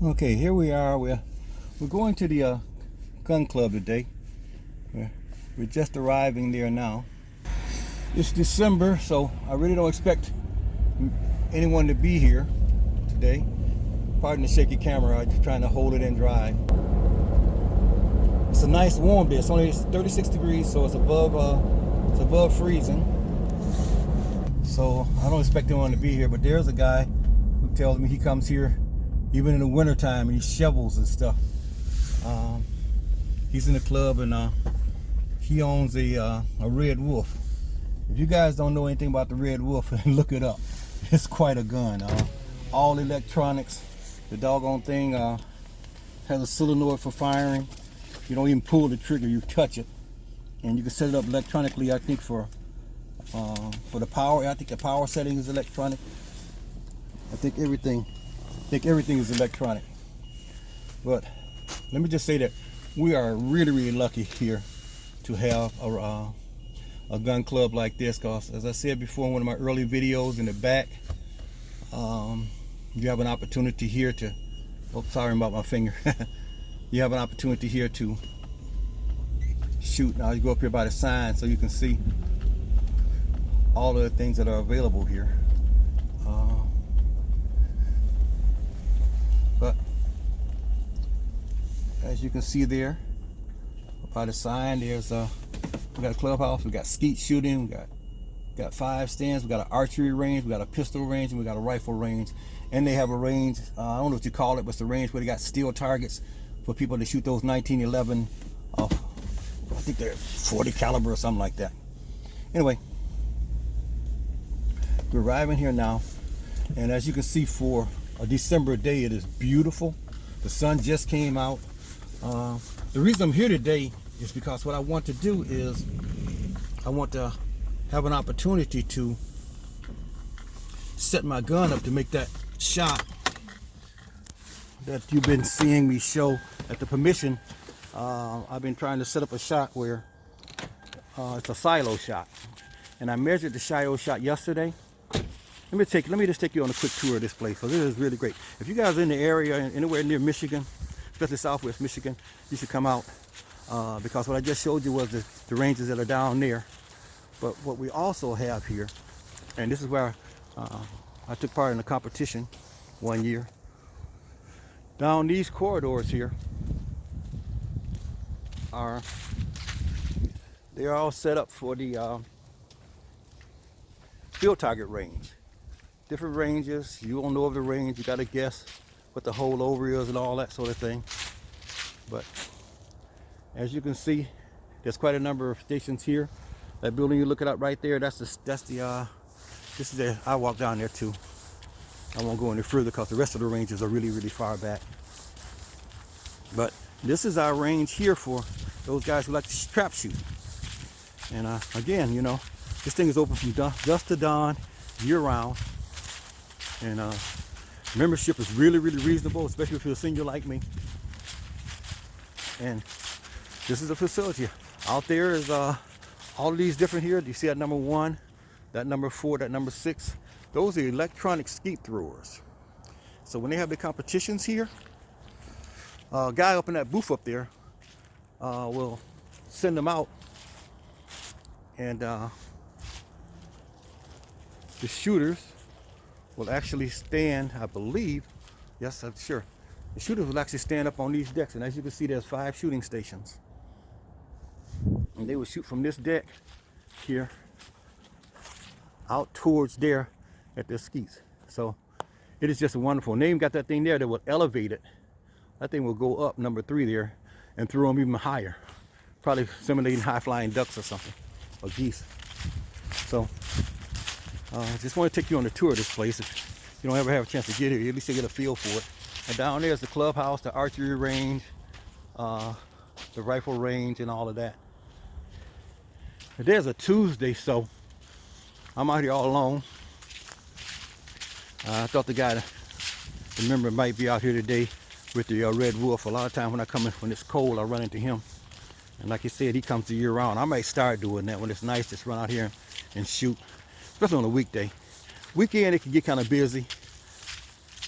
Okay, here we are. We're going to the gun club today. We're just arriving there now. It's December, so I really don't expect anyone to be here today. Pardon the shaky camera. I'm just trying to hold it in dry. It's a nice warm day. It's only 36 degrees, so it's above freezing. So I don't expect anyone to be here. But there's a guy who tells me he comes here even in the wintertime, and he shovels and stuff. He's in the club, and he owns a Red Wolf. If you guys don't know anything about the Red Wolf, look it up. It's quite a gun. All electronics. The doggone thing has a solenoid for firing. You don't even pull the trigger, you touch it. And you can set it up electronically, I think, for the power. I think the power setting is electronic. I think everything is electronic. But let me just say that we are really lucky here to have a gun club like this, because as I said before in one of my early videos in the back, you have an opportunity here to, oh, sorry about my finger. You have an opportunity here to shoot. Now you go up here by the sign so you can see all of the things that are available here. But as you can see there by the sign, there's we got a clubhouse, we got skeet shooting, we got 5 stands, we got an archery range, we got a pistol range, and we got a rifle range. And they have a range, I don't know what you call it, but it's the range where they got steel targets for people to shoot those 1911 I think they're 40 caliber or something like that. Anyway, we're arriving here now, and as you can see, for a December day, it is beautiful. The sun just came out. The reason I'm here today is because what I want to do is I want to have an opportunity to set my gun up to make that shot that you've been seeing me show at the permission. I've been trying to set up a shot where it's a silo shot, and I measured the silo shot yesterday. Let me just take you on a quick tour of this place, because it is really great. If you guys are in the area, anywhere near Michigan, especially Southwest Michigan, you should come out, because what I just showed you was the ranges that are down there. But what we also have here, and this is where I took part in a competition one year. Down these corridors here they're all set up for the field target range. Different ranges. You don't know of the range. You got to guess what the holdover is and all that sort of thing. But as you can see, there's quite a number of stations here. That building you're looking at right there, this is the, I walk down there too. I won't go any further because the rest of the ranges are really far back. But this is our range here for those guys who like to trap shoot. And again, you know, this thing is open from dusk to dawn, year round. And membership is really reasonable, especially if you're a senior like me. And this is a facility. Out there is all of these different here. You see that number 1, that number 4, that number 6. Those are electronic skeet throwers. So when they have the competitions here, a guy up in that booth up there will send them out, and the shooters will actually stand, I believe, yes, I'm sure. The shooters will actually stand up on these decks, and as you can see, there's 5 shooting stations. And they will shoot from this deck here out towards there at their skeets. So it is just wonderful. And they even got that thing there that will elevate it. That thing will go up, number 3 there, and throw them even higher. Probably simulating high-flying ducks or something, or geese. So I just want to take you on a tour of this place. If you don't ever have a chance to get here, at least you get a feel for it. And down there is the clubhouse, the archery range, the rifle range, and all of that. Today's a Tuesday, so I'm out here all alone. I thought the guy, the member, might be out here today with the Red Wolf. A lot of times when I come in, when it's cold, I run into him. And like he said, he comes year round. I might start doing that when it's nice, just run out here and shoot, especially on a weekday. Weekend, it can get kind of busy,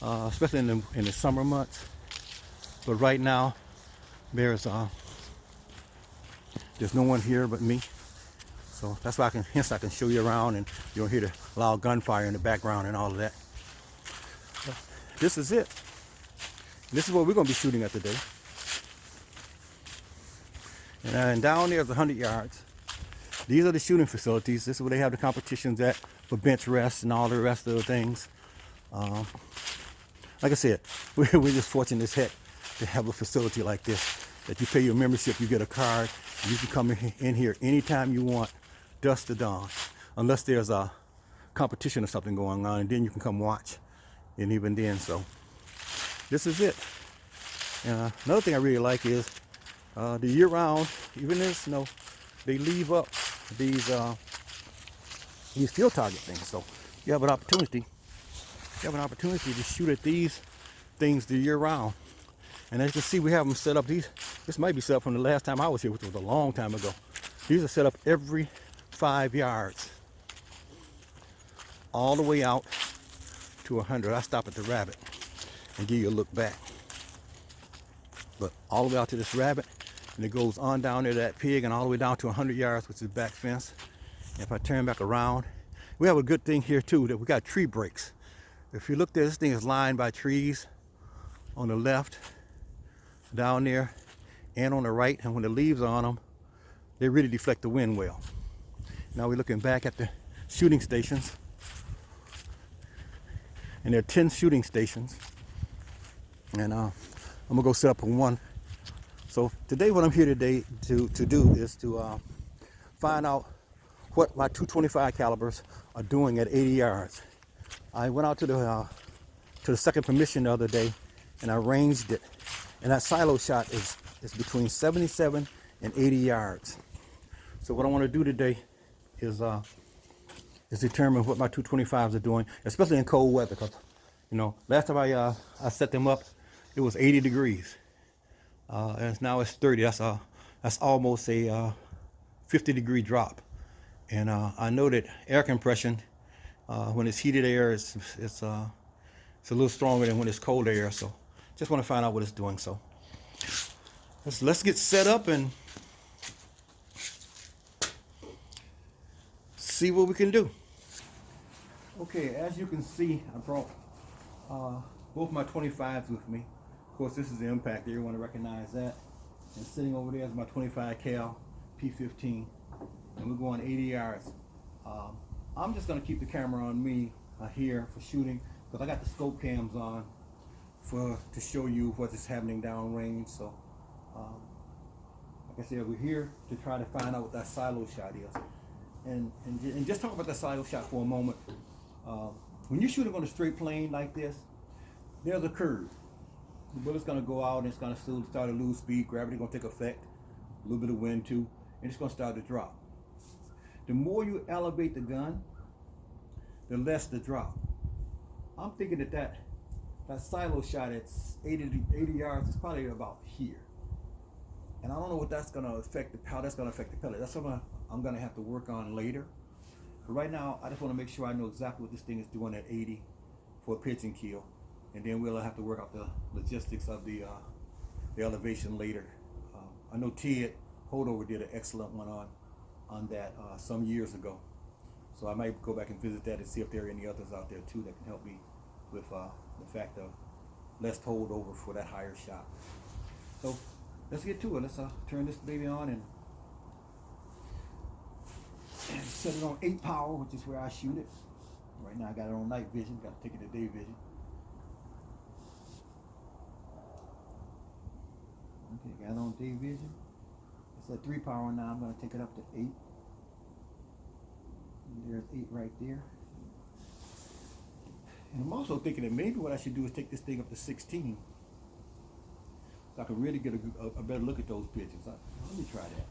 especially in the summer months. But right now, there's no one here but me. So that's why hence I can show you around, and you don't hear the loud gunfire in the background and all of that. But this is it. This is what we're going to be shooting at today. And down there is 100 yards. These are the shooting facilities. This is where they have the competitions at for bench rest and all the rest of the things. Like I said, we're just fortunate as heck to have a facility like this, that you pay your membership, you get a card, and you can come in here anytime you want, dusk to dawn, unless there's a competition or something going on, and then you can come watch. And even then, so this is it. Another thing I really like is the year-round, even in the snow, they leave up these field target things. So you have an opportunity. You have an opportunity to shoot at these things the year-round. And as you can see, we have them set up. This might be set up from the last time I was here, which was a long time ago. These are set up every 5 yards, all the way out to 100. I stop at the rabbit and give you a look back. But all the way out to this rabbit, and it goes on down there to that pig, and all the way down to 100 yards, which is back fence. And if I turn back around, we have a good thing here too, that we got tree breaks. If you look there, this thing is lined by trees on the left, down there, and on the right. And when the leaves are on them, they really deflect the wind well. Now we're looking back at the shooting stations. And there are 10 shooting stations. And I'm gonna go set up on one. So today, what I'm here today to do is to find out what my 225 calibers are doing at 80 yards. I went out to the second permission the other day, and I ranged it, and that silo shot is between 77 and 80 yards. So what I want to do today is determine what my 225s are doing, especially in cold weather, because last time I set them up, it was 80 degrees, and now it's 30. That's almost a 50-degree drop. And I know that air compression, when it's heated air, it's a little stronger than when it's cold air. So just want to find out what it's doing. So let's get set up and see what we can do. Okay, as you can see, I brought both my 25s with me. Of course, this is the Impact. Everyone will recognize that. And sitting over there is my 25 cal P15. And we're going 80 yards. I'm just going to keep the camera on me here for shooting, because I got the scope cams on to show you what is happening downrange. So, like I said, we're here to try to find out what that silo shot is. And just talk about that silo shot for a moment. When you're shooting on a straight plane like this, there's a curve. The bullet's going to go out, and it's going to start to lose speed. Gravity going to take effect. A little bit of wind too, and it's going to start to drop. The more you elevate the gun, the less the drop. I'm thinking that silo shot at 80 yards is probably about here. And I don't know what that's going to affect, how that's going to affect the pellet. That's something I'm going to have to work on later. But right now, I just want to make sure I know exactly what this thing is doing at 80 for a pigeon kill. And then we'll have to work out the logistics of the elevation later. I know Ted Holdover did an excellent one on that some years ago. So I might go back and visit that and see if there are any others out there too that can help me with the fact of less holdover for that higher shot. So let's get to it. Let's turn this baby on and set it on 8 power, which is where I shoot it. Right now I got it on night vision, got to take it to day vision. Okay, got it on day vision. It's at 3 power now. I'm going to take it up to 8. And there's 8 right there. And I'm also thinking that maybe what I should do is take this thing up to 16, so I can really get a better look at those pigeons. Let me try that.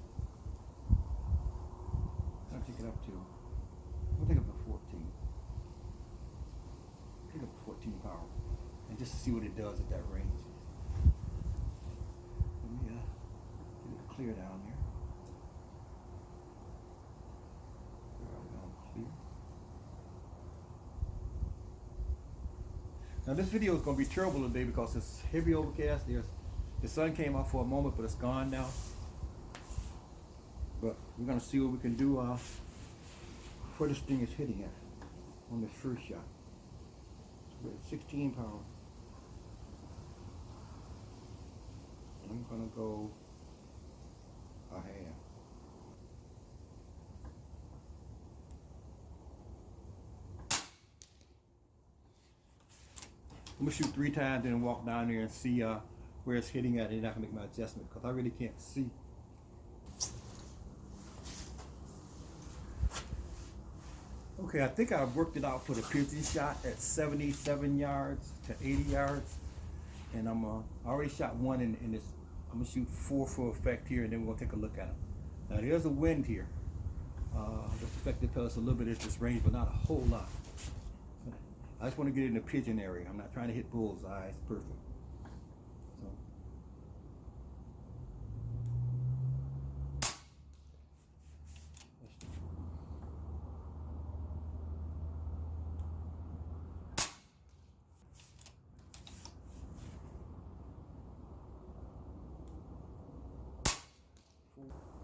I'll take it up to, we'll take it up to 14. Take it up to 14 power, and just to see what it does at that range. Let me get it clear down there. Clear. Now this video is going to be terrible today because it's heavy overcast. There's The sun came out for a moment, but it's gone now. But we're gonna see what we can do where this thing is hitting at on this first shot. We're at 16 power. I'm gonna go a half. I'm gonna shoot 3 times and walk down there and see where it's hitting at, and I can make my adjustment because I really can't see. Okay, I think I've worked it out for the Pigeon shot at 77 yards to 80 yards, and I already shot one in this. I'm gonna shoot 4 for effect here, and then we're gonna take a look at them. Now there's a wind here. The effect will tell us a little bit of this range, but not a whole lot. I just want to get in the pigeon area. I'm not trying to hit bullseye. It's perfect. So.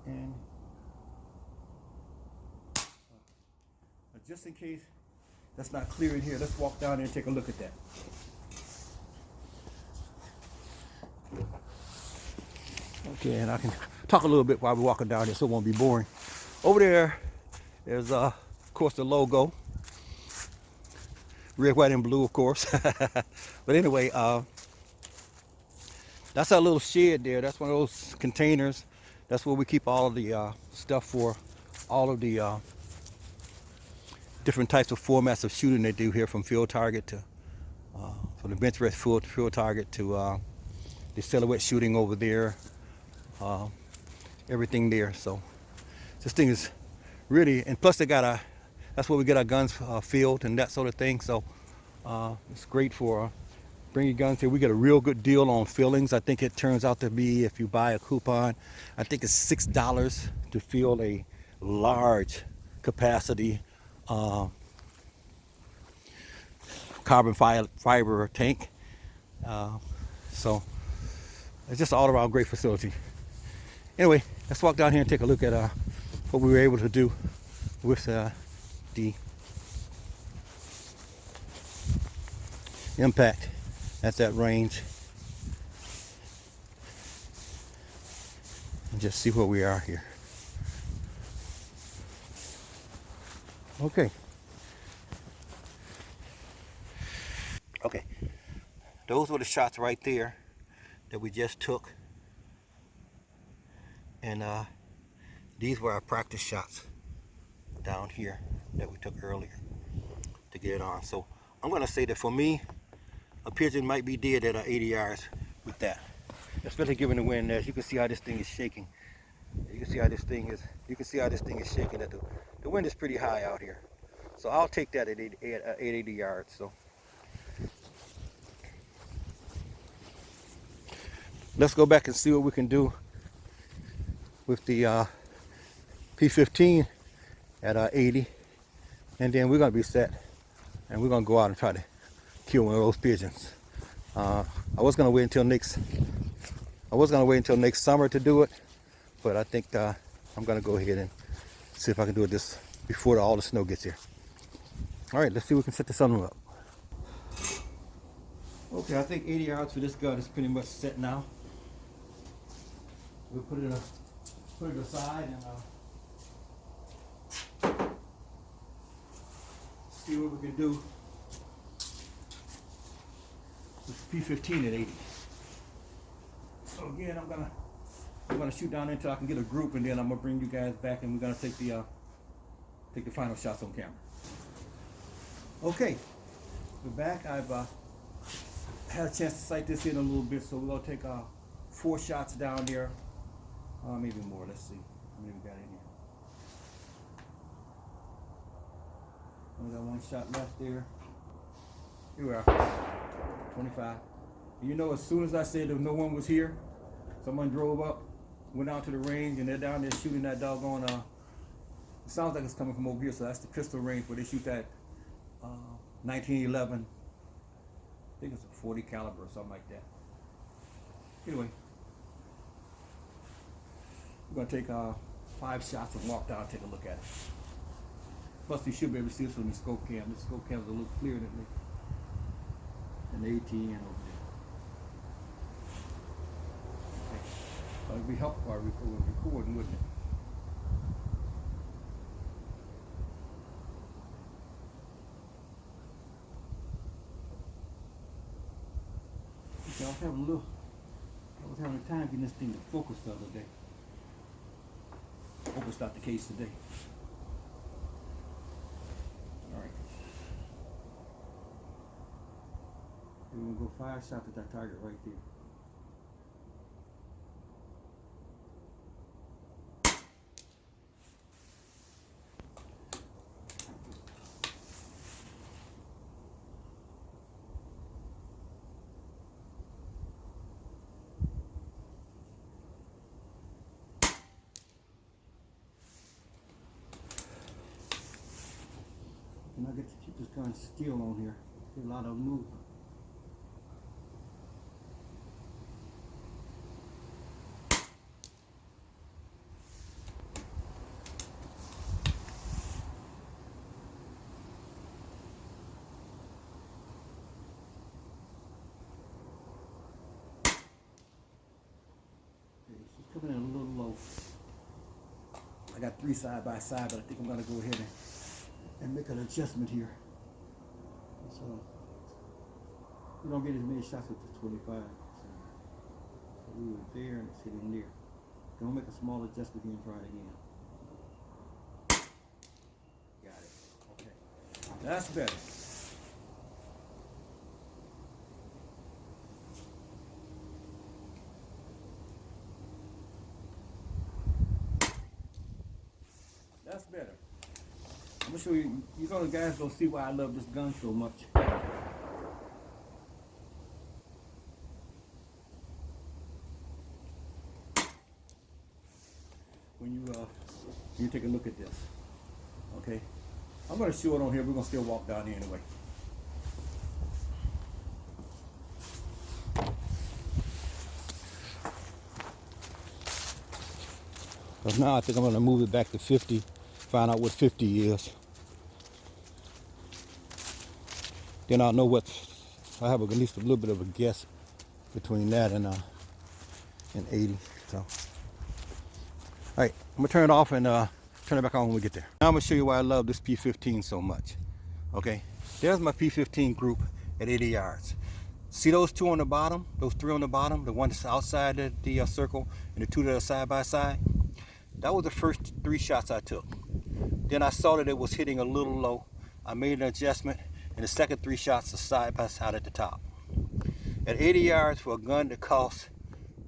And just in case that's not clear in here, let's walk down there and take a look at that. Okay, and I can talk a little bit while we're walking down here so it won't be boring. Over there, there's of course the logo. Red, white, and blue, of course. But anyway, that's our little shed there. That's one of those containers. That's where we keep all of the stuff for all of the different types of formats of shooting they do here, from field target to from the bench rest field target to the silhouette shooting over there. Everything there. So this thing is really, and plus they got that's where we get our guns filled and that sort of thing. So it's great for bringing guns here. We get a real good deal on fillings. I think it turns out to be, if you buy a coupon, I think it's $6 to fill a large capacity carbon fiber tank. So it's just an all around great facility. Anyway, let's walk down here and take a look at what we were able to do with the impact at that range, and just see where we are here. Okay. Those were the shots right there that we just took, and these were our practice shots down here that we took earlier to get it on. So I'm going to say that for me, a pigeon might be dead at 80 yards with that, especially given the wind. As you can see how this thing is shaking. You can see how this thing is. You can see how this thing is shaking. That the wind is pretty high out here. So I'll take that at 80 yards. So let's go back and see what we can do with the P15 at 80, and then we're gonna be set, and we're gonna go out and try to kill one of those pigeons. I was gonna wait until next summer to do it, but I think I'm gonna go ahead and see if I can do it this before all the snow gets here. All right, let's see if we can set the sun up. Okay, I think 80 yards for this gun is pretty much set now. We'll put it aside and see what we can do with P15 at 80. So again, I'm gonna shoot down until I can get a group, and then I'm gonna bring you guys back, and we're gonna take the final shots on camera. Okay, we're back. I've had a chance to sight this in a little bit, so we're gonna take 4 shots down there, maybe more. Let's see how many we got in here. We got 1 shot left there. Here we are, 25. And you know, as soon as I said that no one was here, someone drove up, went out to the range, and they're down there shooting that doggone, it sounds like it's coming from over here, so that's the pistol range where they shoot that 1911, I think it's a 40 caliber or something like that. Anyway, We're gonna take 5 shots and walk down, take a look at it. Plus, you should be able to see this from the scope cam. The scope cam is a little clearer than the ATN over there. Okay. It'd be helpful while we're recording, wouldn't it? Okay, I was having a time getting this thing to focus the other day. Hope it's not the case today. Alright. We're going to go 5 shots at that target right there. And I get to keep this gun still on here. There's a lot of movement. Okay, she's coming in a little low. I got 3 side by side, but I think I'm gonna go ahead and make an adjustment here. So we don't get as many shots with the 25. So we were there and it's hitting there. Gonna make a small adjustment here and try it again. Got it. Okay. That's better. That's better. I'm gonna show you. You're gonna guys go see why I love this gun so much. When you take a look at this, okay? I'm gonna show it on here. We're gonna still walk down here anyway. But now I think I'm gonna move it back to 50. Find out what 50 is. Then I'll know what, I have at least a little bit of a guess between that and 80. So, all right, I'm gonna turn it off and turn it back on when we get there. Now I'm gonna show you why I love this P15 so much. Okay, there's my P15 group at 80 yards. See those 2 on the bottom, those 3 on the bottom, the one that's outside the circle and the 2 that are side by side? That was the first 3 shots I took. Then I saw that it was hitting a little low. I made an adjustment, and the second 3 shots are side by side at the top. At 80 yards for a gun that costs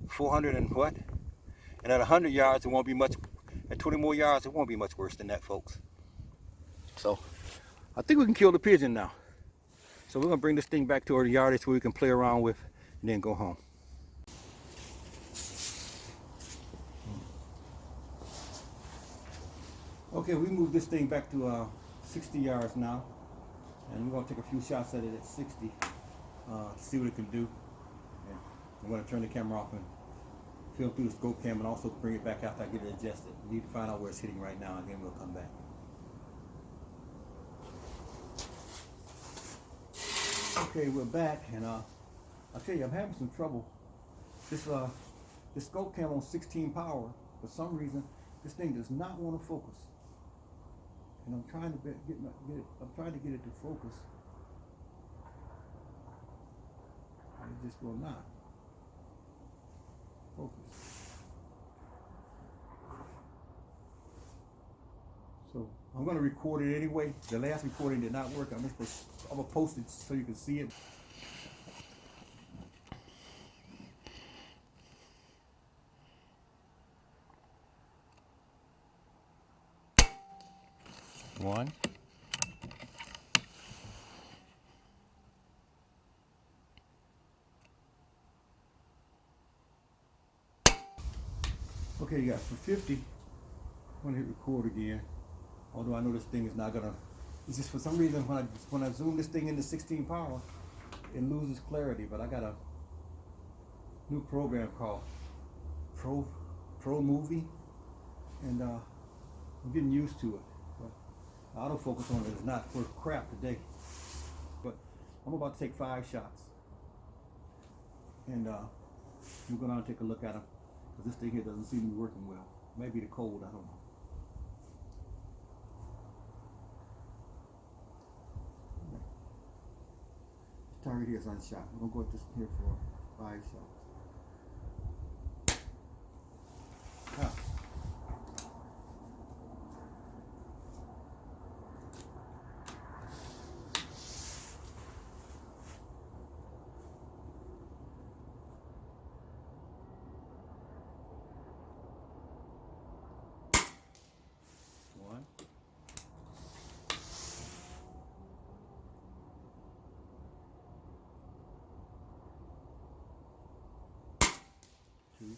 400 and what? And at 100 yards, it won't be much. At 20 more yards, it won't be much worse than that, folks. So, I think we can kill the pigeon now. So we're gonna bring this thing back to our yardage where we can play around with, and then go home. Okay, we moved this thing back to 60 yards now, and we're gonna take a few shots at it at 60 to see what it can do. And I'm gonna turn the camera off and film through the scope cam, and also bring it back after I get it adjusted. We need to find out where it's hitting right now, and then we'll come back. Okay, we're back, and I'll tell you, I'm having some trouble. This scope cam on 16 power, for some reason, this thing does not want to focus. And I'm trying to get it to focus. And it just will not focus. So I'm going to record it anyway. The last recording did not work. I'm gonna post it so you can see it. One. Okay, you got for 50. I'm gonna hit record again. Although I know this thing is not gonna. It's just for some reason when I zoom this thing into 16 power, it loses clarity. But I got a new program called Pro Movie. and I'm getting used to it. But autofocus on it is not worth crap today. But I'm about to take 5 shots, and we're going to take a look at them, because this thing here doesn't seem to be working well. Maybe the cold, I don't know. This target here is unshot. We're going to go at this here for 5 shots. Ah. One. Two.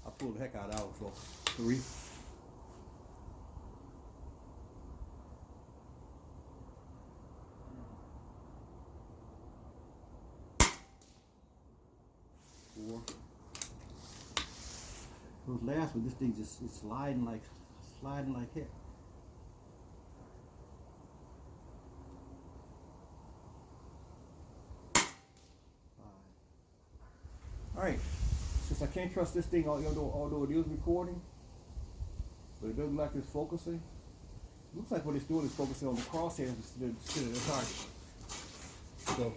I pulled the heck out of that one, folks. 3. 4. Those last one, this thing just is sliding like heck. 5. All right. Since I can't trust this thing, although it is recording, but it doesn't look like it's focusing. It looks like what it's doing is focusing on the crosshairs instead of the target. So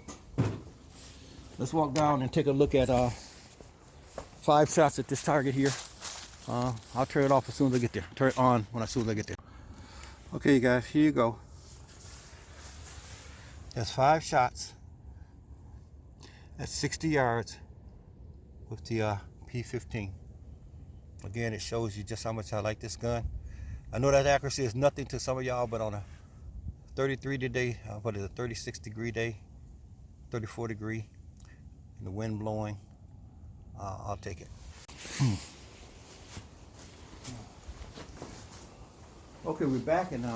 let's walk down and take a look at 5 shots at this target here. I'll turn it off as soon as I get there. Turn it on as soon as I get there. Okay, guys, here you go. That's 5 shots at 60 yards with the P15. Again, it shows you just how much I like this gun. I know that accuracy is nothing to some of y'all, but on a 33 today, what is it, a 36-degree day, 34-degree, and the wind blowing, I'll take it. Okay, we're back, and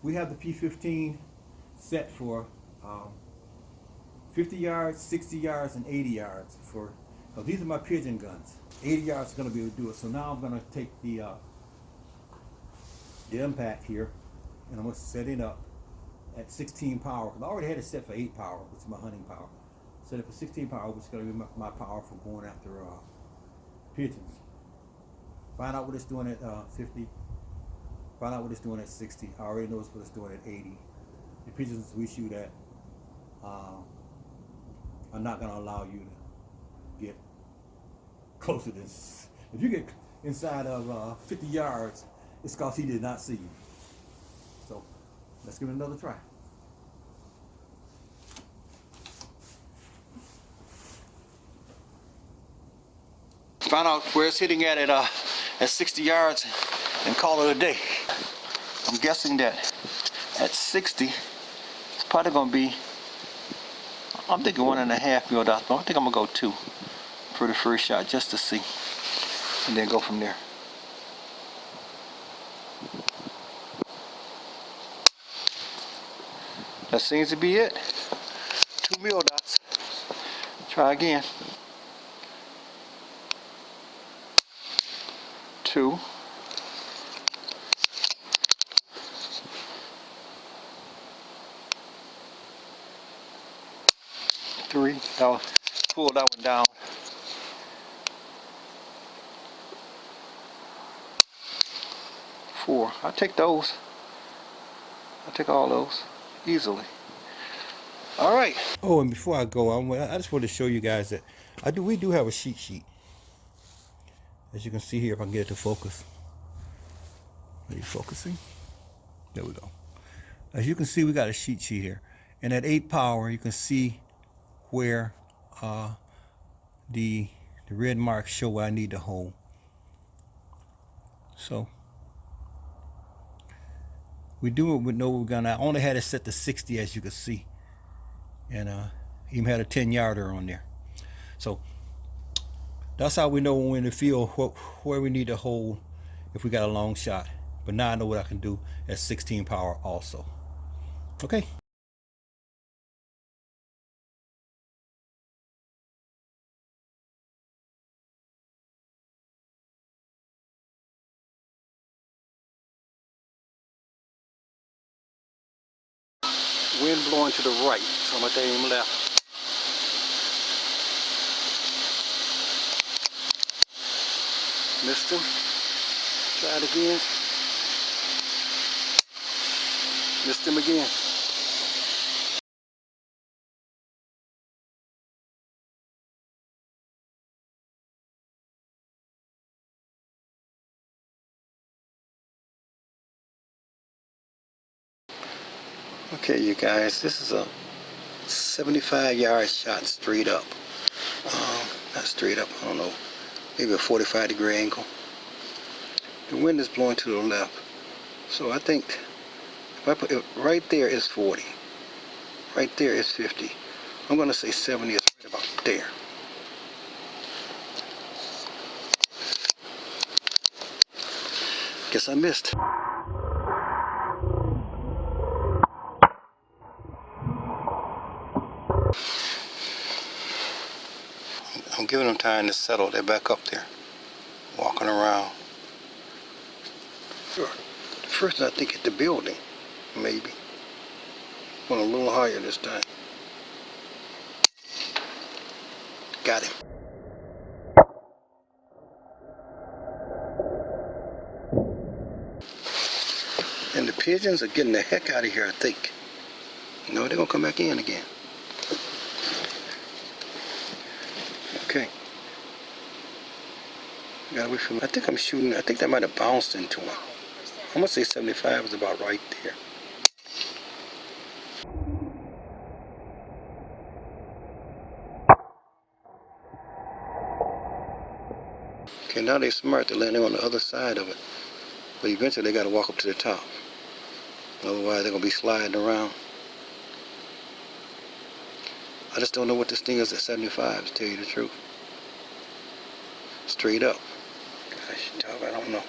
we have the P15 set for 50 yards, 60 yards, and 80 yards. These are my Pigeon guns. 80 yards is going to be able to do it. So now I'm going to take the impact here, and I'm going to set it up at 16 power. Because I already had it set for 8 power, which is my hunting power. Set it for 16 power, which is going to be my power for going after pigeons. Find out what it's doing at 50. Find out what it's doing at 60. I already know what it's doing at 80. The pigeons we shoot at, I'm not going to allow you to get closer than. If you get inside of 50 yards, it's because he did not see you. So let's give it another try. Find out where it's hitting at 60 yards and call it a day. I'm guessing that at 60, it's probably going to be, I'm thinking 1.5 mil dots, but I think I'm going to go 2 for the first shot just to see, and then go from there. That seems to be it. 2 mil dots. Try again. 2. 3. I'll pull that one down. 4. I'll take those. I'll take all those easily. All right. Oh, and before I go, I just want to show you guys that we do have a cheat sheet. As you can see here, if I can get it to focus. Are you focusing? There we go. As you can see, we got a cheat sheet here. And at 8 power, you can see where the red marks show where I need to hold. So we do it with no gun. I only had it set to 60, as you can see, and even had a 10-yarder on there. So that's how we know when we're in the field where we need to hold if we got a long shot. But now I know what I can do at 16 power also. Okay. Wind blowing to the right, so I'm gonna aim left. Missed him. Try it again. Missed him again. Okay, you guys, this is a 75-yard shot straight up. Not straight up, I don't know, maybe a 45-degree angle. The wind is blowing to the left, so I think if I put it right there is 40, right there is 50. I'm gonna say 70 is right about there. Guess I missed. I'm giving them time to settle. They're back up there, walking around. Sure. First, I think at the building, maybe. Went a little higher this time. Got him. And the pigeons are getting the heck out of here, I think. No, they're gonna come back in again. Okay. Got away from. I think I'm shooting. I think that might have bounced into him. I'm gonna say 75 is about right there. Okay, now they're smart. They're landing on the other side of it. But eventually they gotta walk up to the top. Otherwise they're gonna be sliding around. I just don't know what this thing is at 75, to tell you the truth. Straight up. Gosh, dog, I don't know.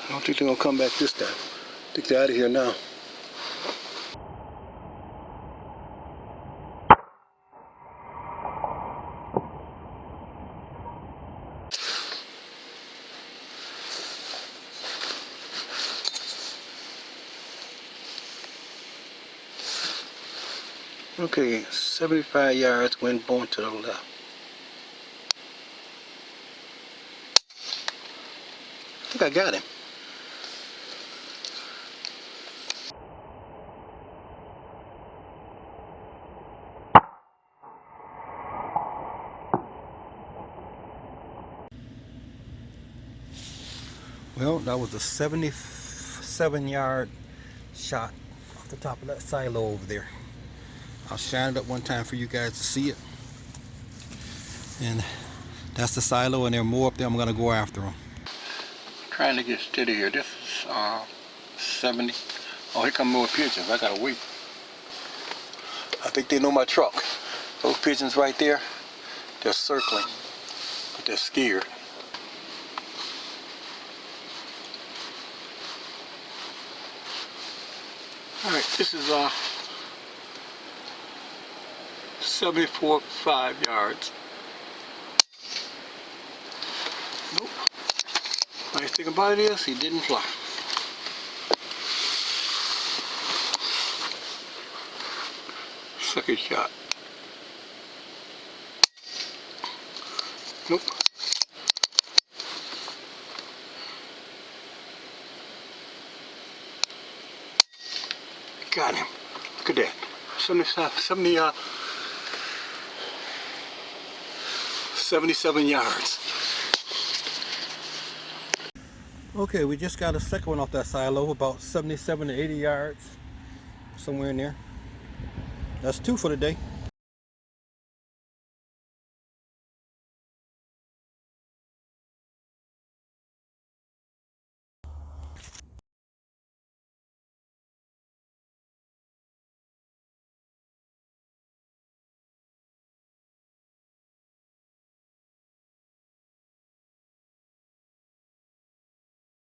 I don't think they're gonna come back this time. I think they're out of here now. Okay, 75 yards, wind blowing to the left. I think I got him. Well, that was a 77-yard shot off the top of that silo over there. I'll shine it up one time for you guys to see it. And that's the silo, and there are more up there. I'm gonna go after them. Trying to get steady here. This is 70. Oh, here come more pigeons. I gotta wait. I think they know my truck. Those pigeons right there, they're circling, but they're scared. Alright, this is 74.5 yards. Nope. Nice thing about it is he didn't fly. Second shot. Nope. Got him. Look at that. 77 yards. Okay, we just got a second one off that silo, about 77 to 80 yards, somewhere in there. That's two for the day.